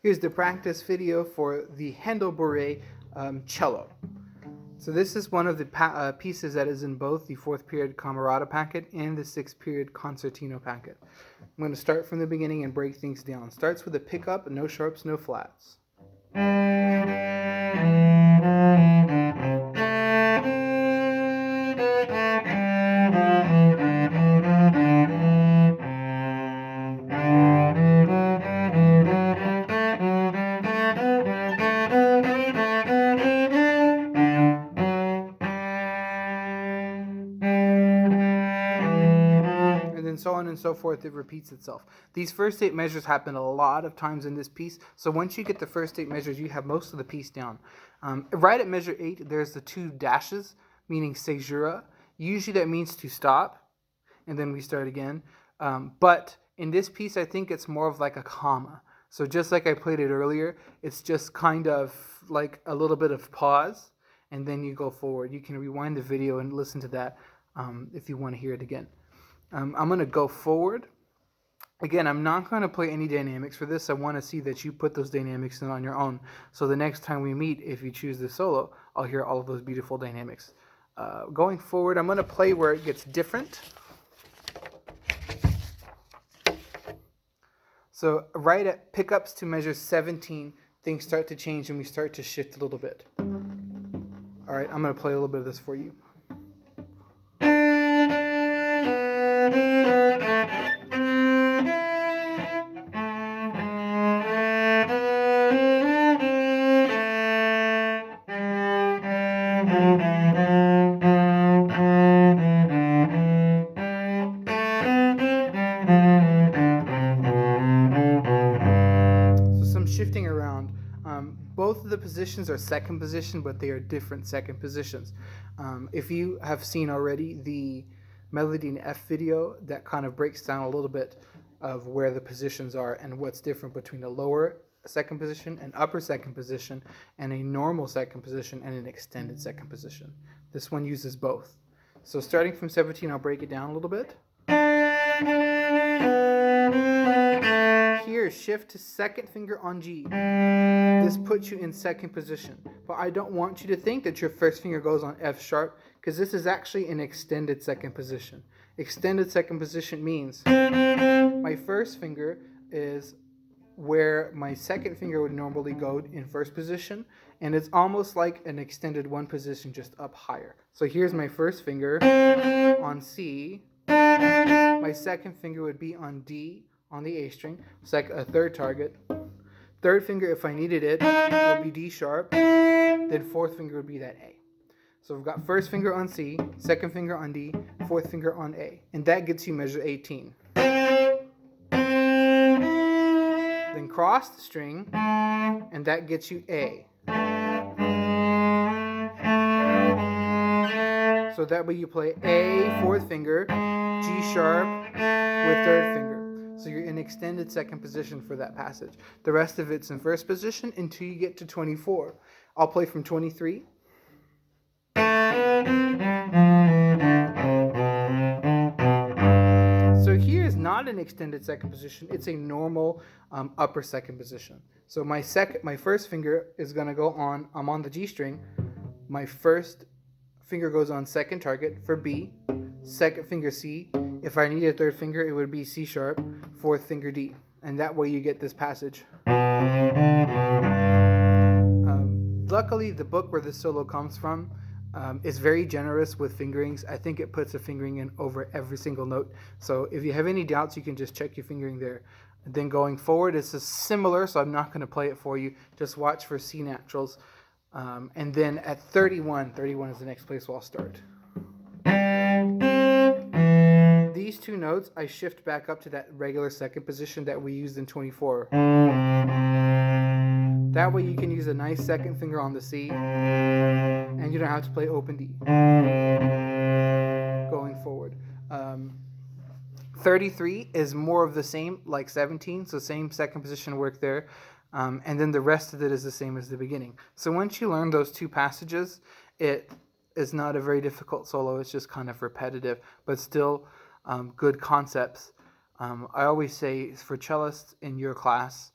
Here's the practice video for the Cello Bourree cello. So this is one of the pieces that is in both the 4th period camerata packet and the 6th period concertino packet. I'm going to start from the beginning and break things down. Starts with a pickup, no sharps, no flats. And then so on and so forth, it repeats itself. These first 8 measures happen a lot of times in this piece, so once you get the first 8 measures, you have most of the piece down. Right at measure 8, there's the 2 dashes, meaning caesura. Usually that means to stop, and then we start again. But in this piece, I think it's more of like a comma. So just like I played it earlier, it's just kind of like a little bit of pause, and then you go forward. You can rewind the video and listen to that if you want to hear it again. I'm going to go forward. Again, I'm not going to play any dynamics for this. I want to see that you put those dynamics in on your own. So the next time we meet, if you choose the solo, I'll hear all of those beautiful dynamics. Going forward, I'm going to play where it gets different. So right at pickups to measure 17, things start to change and we start to shift a little bit. All right, I'm going to play a little bit of this for you. Shifting around. Both of the positions are second position, but they are different second positions. If you have seen already the melody in F video, that kind of breaks down a little bit of where the positions are and what's different between a lower second position, an upper second position, and a normal second position and an extended second position. This one uses both. So starting from 17, I'll break it down a little bit. Here, shift to second finger on G. This puts you in second position. But I don't want you to think that your first finger goes on F sharp, because this is actually an extended second position. Extended second position means my first finger is where my second finger would normally go in first position, and it's almost like an extended one position just up higher. So here's my first finger on C. My second finger would be on D on the A string, a third target. Third finger, if I needed it, would be D sharp. Then fourth finger would be that A. So we've got first finger on C, second finger on D, fourth finger on A. And that gets you measure 18. Then cross the string, and that gets you A. So that way you play A, fourth finger, G sharp with third finger. So you're in extended second position for that passage. The rest of it's in first position until you get to 24. I'll play from 23. So here is not an extended second position. It's a normal upper second position. So my first finger is going to go on, I'm on the G string. My first finger goes on second target for B, second finger C. If I need a third finger, it would be C sharp, fourth finger D. And that way you get this passage. Luckily, the book where this solo comes from is very generous with fingerings. I think it puts a fingering in over every single note. So if you have any doubts, you can just check your fingering there. And then going forward, it's similar, so I'm not going to play it for you. Just watch for C naturals. And then at 31 is the next place where I'll start. These 2 notes, I shift back up to that regular second position that we used in 24. That way you can use a nice second finger on the C, and you don't have to play open D. Going forward. 33 is more of the same, like 17, so same second position work there. And then the rest of it is the same as the beginning. So once you learn those 2 passages, it is not a very difficult solo. It's just kind of repetitive, but still good concepts. I always say for cellists in your class,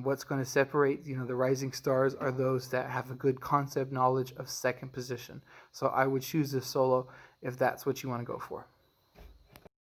What's going to separate, the rising stars are those that have a good concept knowledge of second position. So I would choose this solo if that's what you want to go for.